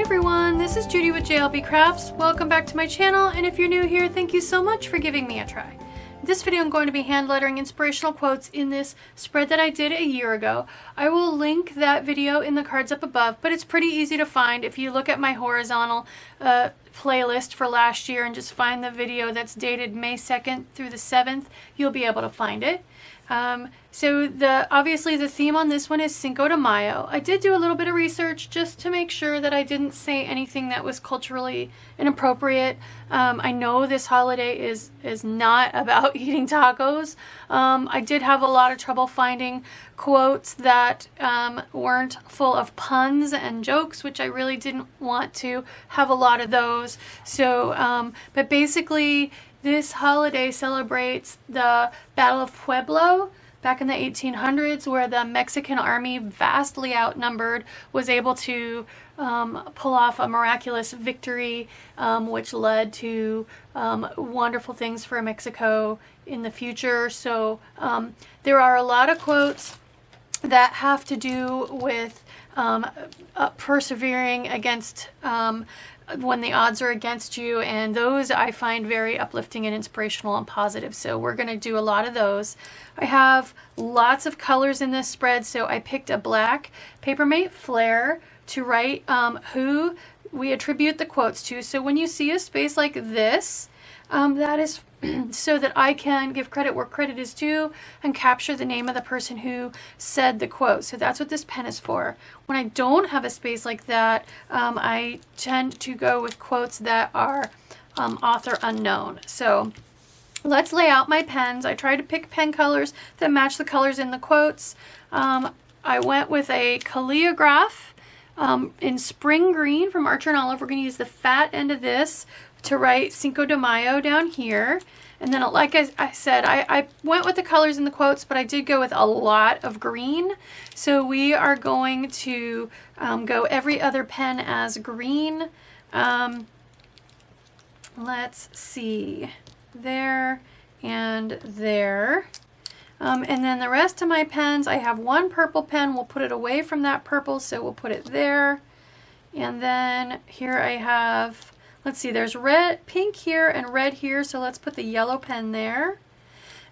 everyone, this is Judi with JLBCrafts. Welcome back to my channel, and if you're new here, thank you so much for giving me a try. In this video I'm going to be hand lettering inspirational quotes in this spread that I did a year ago. I will link that video in the cards up above, but it's pretty easy to find. If you look at my horizontal playlist for last year and just find the video that's dated May 2nd through the 7th, you'll be able to find it. So obviously the theme on this one is Cinco de Mayo. I did do a little bit of research just to make sure that I didn't say anything that was culturally inappropriate. I know this holiday is not about eating tacos. I did have a lot of trouble finding quotes that weren't full of puns and jokes, which I really didn't want to have a lot of those. So, but basically this holiday celebrates the Battle of Pueblo back in the 1800s, where the Mexican army, vastly outnumbered, was able to pull off a miraculous victory, which led to wonderful things for Mexico in the future. So there are a lot of quotes that have to do with persevering against when the odds are against you, and those I find very uplifting and inspirational and positive. So we're going to do a lot of those. I have lots of colors in this spread, so I picked a black Papermate Flare to write who we attribute the quotes to. So when you see a space like this, that is so that I can give credit where credit is due and capture the name of the person who said the quote. So that's what this pen is for. When I don't have a space like that, I tend to go with quotes that are author unknown. So let's lay out my pens. I try to pick pen colors that match the colors in the quotes. I went with a calligraph in spring green from Archer & Olive. We're going to use the fat end of this to write Cinco de Mayo down here. And then, like I said, I went with the colors in the quotes, but I did go with a lot of green. So we are going to go every other pen as green. Let's see, there and there. And then the rest of my pens, I have one purple pen. We'll put it away from that purple, so we'll put it there. And then here I have, let's see, there's red, pink here and red here, so let's put the yellow pen there.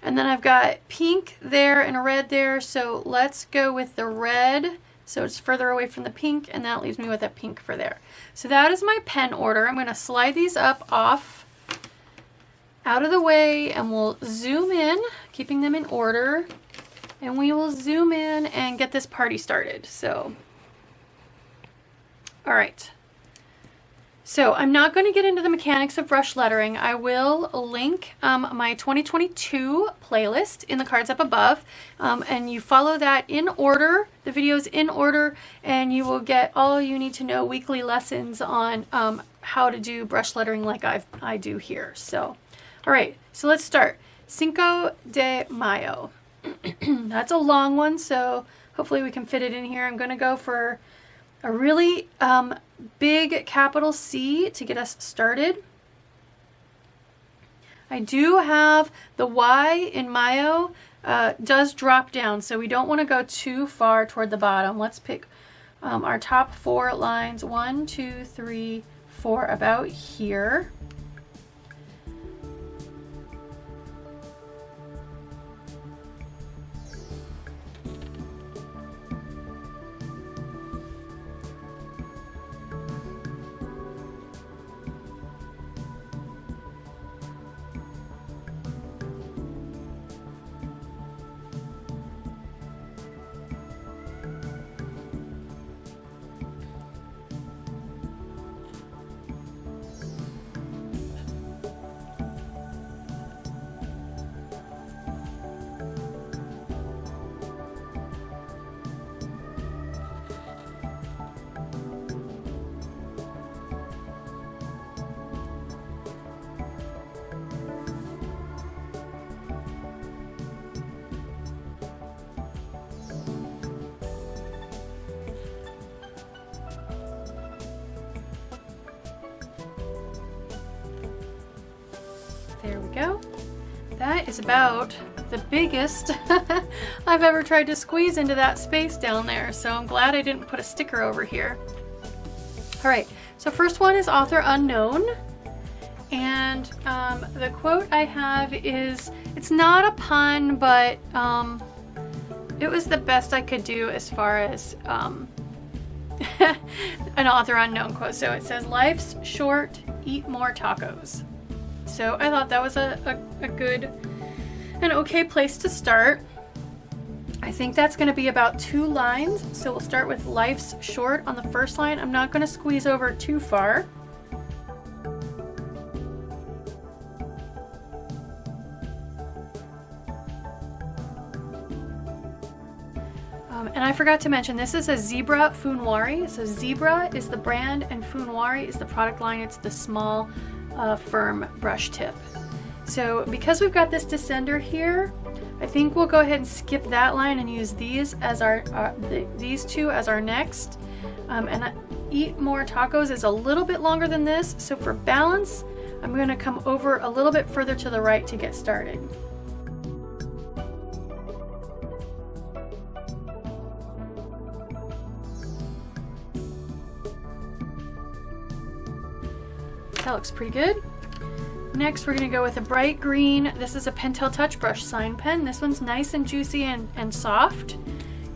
And then I've got pink there and a red there, so let's go with the red, so it's further away from the pink, and that leaves me with a pink for there. So that is my pen order. I'm going to slide these up off out of the way, and we'll zoom in, keeping them in order, and we will zoom in and get this party started. So, all right. So I'm not going to get into the mechanics of brush lettering. I will link my 2022 playlist in the cards up above, and you follow that in order, the videos in order, and you will get all you need to know weekly lessons on how to do brush lettering like I do here. So, all right, so let's start. Cinco de Mayo. That's a long one, so hopefully we can fit it in here. I'm going to go for a really big capital C to get us started. I do have the Y in Mayo does drop down, so we don't want to go too far toward the bottom. Let's pick our top 4 lines, 1, 2, 3, 4, about here. There we go. That is about the biggest I've ever tried to squeeze into that space down there, so I'm glad I didn't put a sticker over here. All right, So first one is author unknown. And the quote I have is, it's not a pun, but it was the best I could do as far as an author unknown quote. So it says, life's short, eat more tacos. So I thought that was a good, an okay place to start. I think that's going to be about 2 lines. So we'll start with life's short on the first line. I'm not going to squeeze over too far. And I forgot to mention, this is a Zebra Funwari. So Zebra is the brand and Funwari is the product line. It's the small, firm brush tip. So because we've got this descender here, I think we'll go ahead and skip that line and use these as these two as our next. And eat more tacos is a little bit longer than this. So for balance, I'm going to come over a little bit further to the right to get started. That looks pretty good. Next, we're going to go with a bright green. This is a Pentel Touch Brush sign pen. This one's nice and juicy and soft.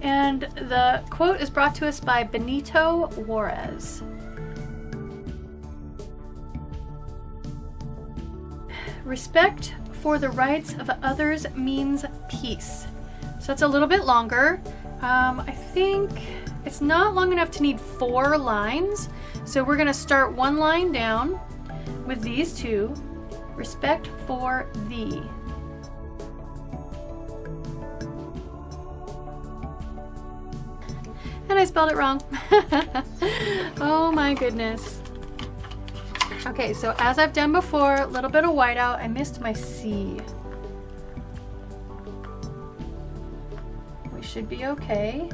And the quote is brought to us by Benito Juarez. Respect for the rights of others means peace. So it's a little bit longer. I think it's not long enough to need 4 lines. So we're going to start 1 line down with these 2. Respect for thee. And I spelled it wrong. Oh my goodness. Okay, so as I've done before, a little bit of whiteout. I missed my C. We should be okay.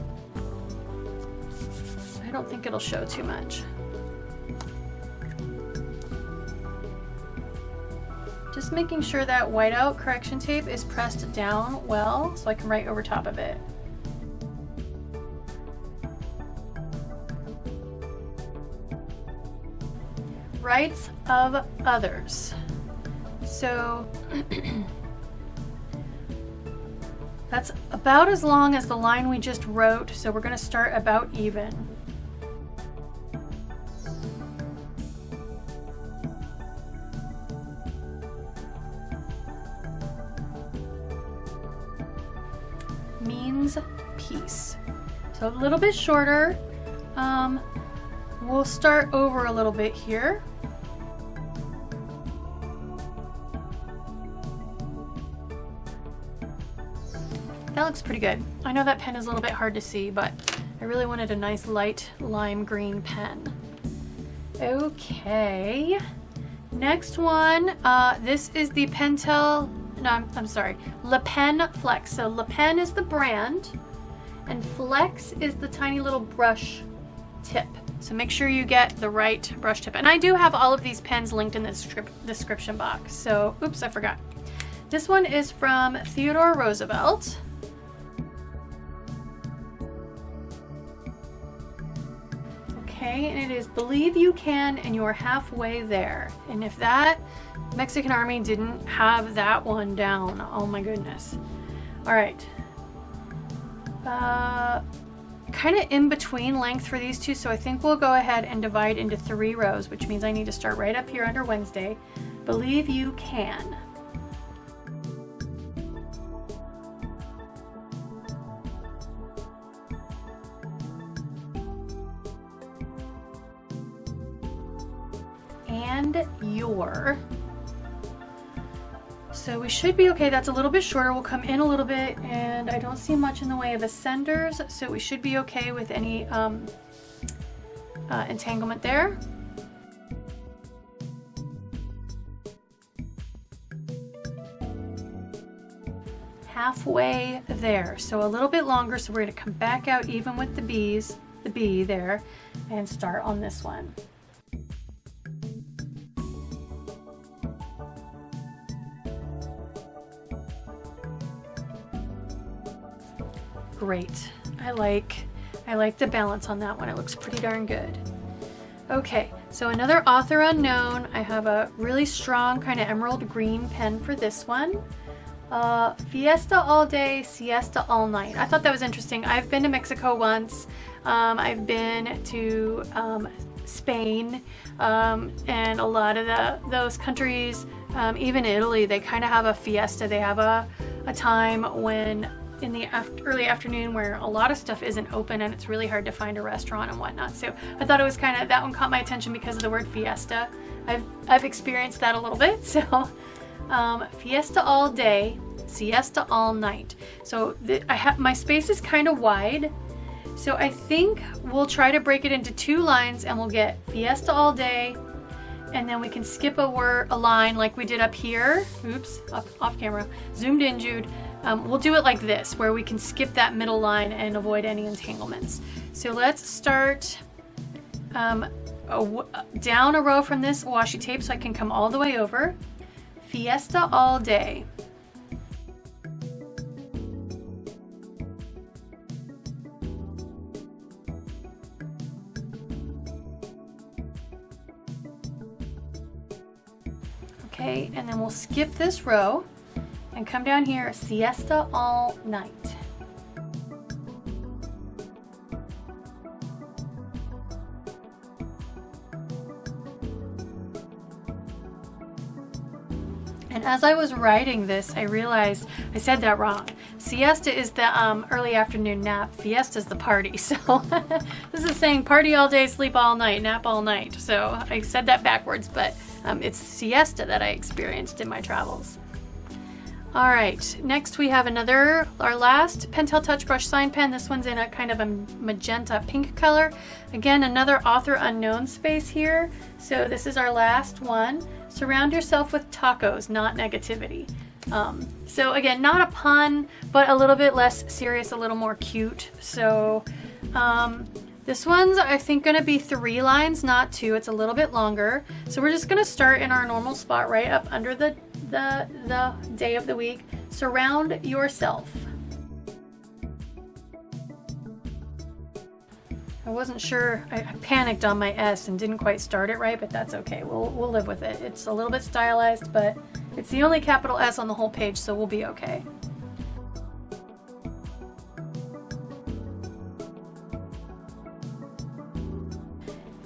I don't think it'll show too much. Just making sure that whiteout correction tape is pressed down well so I can write over top of it. Rights of others. So that's about as long as the line we just wrote, so we're going to start about even. Means peace. So a little bit shorter. We'll start over a little bit here. That looks pretty good. I know that pen is a little bit hard to see, but I really wanted a nice light lime green pen. Okay. Next one, this is the Pentel, no, I'm sorry, Le Pen Flex. So Le Pen is the brand, and Flex is the tiny little brush tip. So make sure you get the right brush tip. And I do have all of these pens linked in the description box. So, oops, I forgot. This one is from Theodore Roosevelt. Okay, and it is believe you can and you're halfway there. And if that Mexican army didn't have that one down, oh my goodness. All right. Kind of in between length for these two, so I think we'll go ahead and divide into 3 rows, which means I need to start right up here under Wednesday. Believe you can. And your. So we should be okay. That's a little bit shorter. We'll come in a little bit, and I don't see much in the way of ascenders, so we should be okay with any entanglement there. Halfway there, so a little bit longer, so we're going to come back out even with the B's, the B there, and start on this one. Great. I like the balance on that one. It looks pretty darn good. Okay, so another author unknown. I have a really strong kind of emerald green pen for this one. Fiesta all day, siesta all night. I thought that was interesting. I've been to Mexico once. I've been to Spain, and a lot of those countries, even Italy, they kind of have a fiesta. They have a time when in the early afternoon where a lot of stuff isn't open and it's really hard to find a restaurant and whatnot. So I thought it was kind of, that one caught my attention because of the word fiesta. I've experienced that a little bit. So fiesta all day, siesta all night. So my space is kind of wide. So I think we'll try to break it into 2 lines and we'll get fiesta all day, and then we can skip a line like we did up here. Oops, off camera. Zoomed in, Jude. We'll do it like this, where we can skip that middle line and avoid any entanglements. So let's start down a row from this washi tape so I can come all the way over. Fiesta all day. Okay, and then we'll skip this row and come down here, siesta all night. And as I was writing this, I realized I said that wrong. Siesta is the early afternoon nap. Fiesta is the party. So this is saying party all day, sleep all night, nap all night. So I said that backwards, but it's siesta that I experienced in my travels. All right, next we have our last Pentel Touch Brush Sign Pen. This one's in a kind of a magenta pink color. Again, another author unknown space here. So this is our last one. Surround yourself with tacos, not negativity. So again, not a pun, but a little bit less serious, a little more cute. So this one's, I think, gonna be 3 lines, not 2. It's a little bit longer. So we're just gonna start in our normal spot right up under the day of the week. Surround yourself. I wasn't sure, I panicked on my S and didn't quite start it right, but that's okay. We'll live with it. It's a little bit stylized, but it's the only capital S on the whole page, so we'll be okay.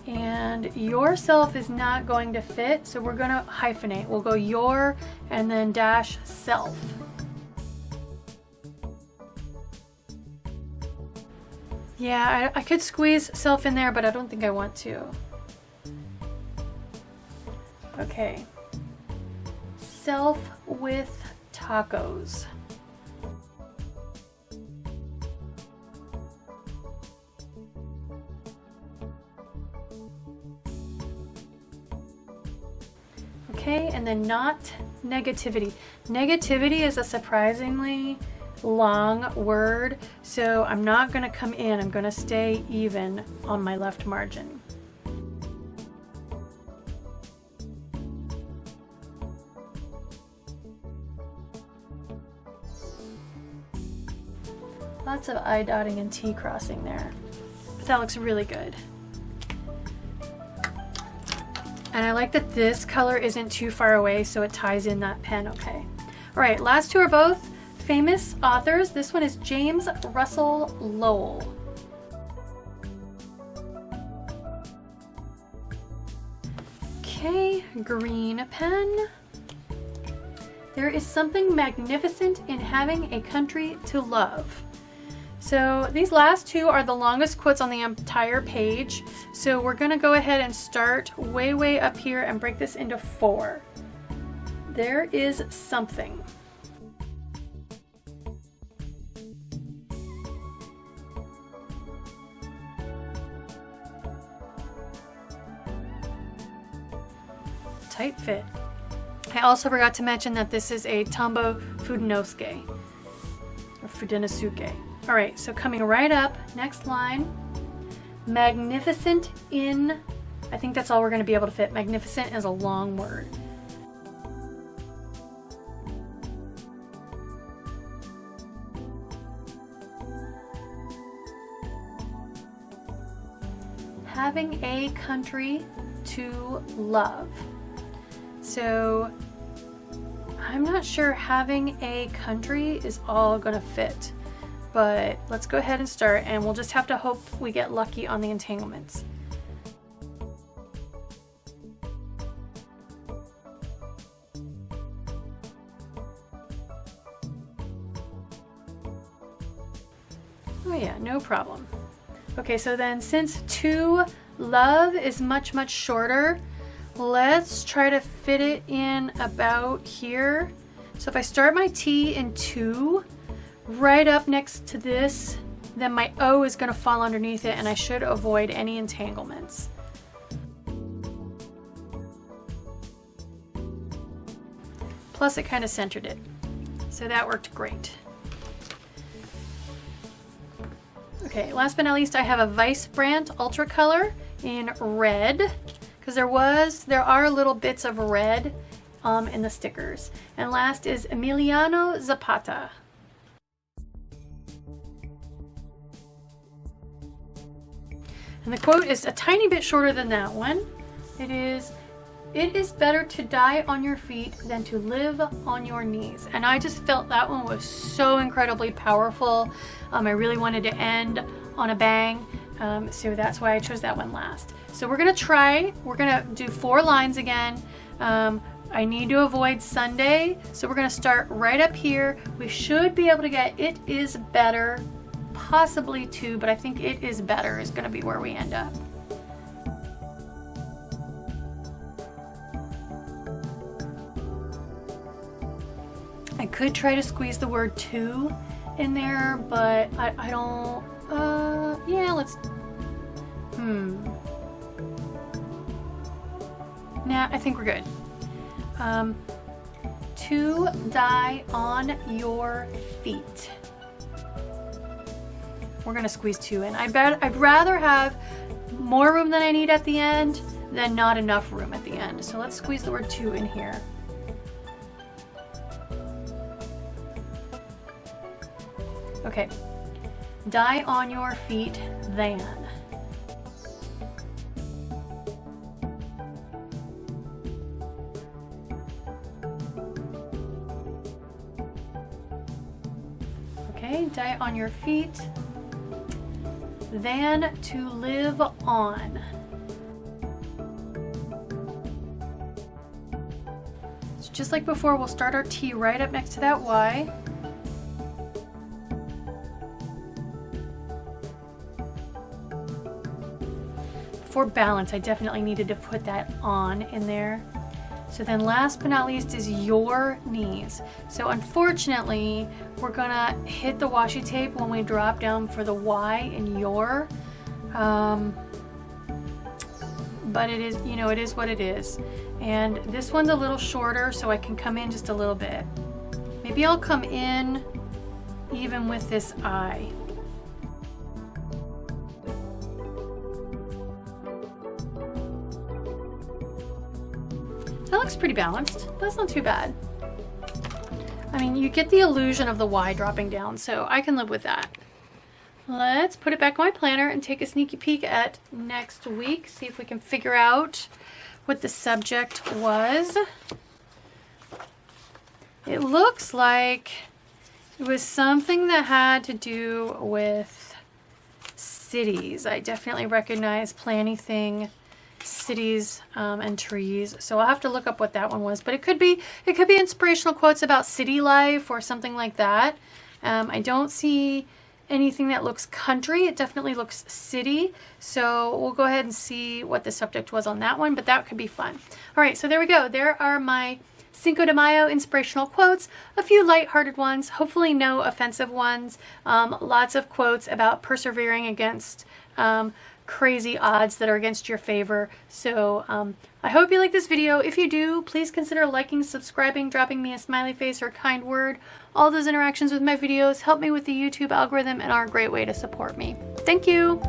And yourself is not going to fit, so we're gonna hyphenate. We'll go your and then dash self. Yeah, I could squeeze self in there, but I don't think I want to. Okay. Self with tacos. Okay, and then not negativity. Negativity is a surprisingly long word, so I'm not going to come in. I'm going to stay even on my left margin. Lots of I dotting and T crossing there, but that looks really good. And I like that this color isn't too far away, so it ties in that pen okay. All right, last 2 are both famous authors. This one is James Russell Lowell. Okay, green pen. There is something magnificent in having a country to love. So these last 2 are the longest quotes on the entire page. So we're gonna go ahead and start way up here and break this into 4. There is something. Tight fit. I also forgot to mention that this is a Tombow Fudenosuke, or Fudenosuke. All right, so coming right up, next line, magnificent in, I think that's all we're gonna be able to fit. Magnificent is a long word. having a country to love. So I'm not sure having a country is all gonna fit, but let's go ahead and start, and we'll just have to hope we get lucky on the entanglements. Oh yeah, no problem. Okay, so then since to love is much, much shorter, let's try to fit it in about here. So if I start my T in 2, right up next to this, then my O is going to fall underneath it, and I should avoid any entanglements. Plus it kind of centered it, so that worked great. Okay, last but not least, I have a Vice Brand Ultra Color in red, because there are little bits of red in the stickers. And last is Emiliano Zapata. And the quote is a tiny bit shorter than that one. It is better to die on your feet than to live on your knees. And I just felt that one was so incredibly powerful. I really wanted to end on a bang, so that's why I chose that one last. So we're gonna do 4 lines again. I need to avoid Sunday, so we're gonna start right up here. We should be able to get it is better, possibly 2, but I think it is better is gonna be where we end up. I could try to squeeze the word to in there, but I don't, yeah, let's, Nah, I think we're good. To die on your feet. We're gonna squeeze 2 in. I'd rather have more room than I need at the end than not enough room at the end. So let's squeeze the word to in here. Okay, die on your feet than. Okay, die on your feet than to live on. So just like before, we'll start our T right up next to that Y. For balance, I definitely needed to put that on in there. So then last but not least is your knees. So unfortunately, we're gonna hit the washi tape when we drop down for the Y in your. But it is, you know, it is what it is. And this one's a little shorter, so I can come in just a little bit. Maybe I'll come in even with this I. That looks pretty balanced. That's not too bad. I mean, you get the illusion of the Y dropping down, so I can live with that. Let's put it back on my planner and take a sneaky peek at next week. See if we can figure out what the subject was. It looks like it was something that had to do with cities. I definitely recognize Planny-Thing, cities, and trees. So I'll have to look up what that one was. But it could be inspirational quotes about city life or something like that. I don't see anything that looks country. It definitely looks city. So we'll go ahead and see what the subject was on that one, but that could be fun. All right, so there we go. There are my Cinco de Mayo inspirational quotes, a few lighthearted ones, hopefully no offensive ones, lots of quotes about persevering against crazy odds that are against your favor. So I hope you like this video. If you do, please consider liking, subscribing, dropping me a smiley face or a kind word. All those interactions with my videos help me with the YouTube algorithm and are a great way to support me. Thank you!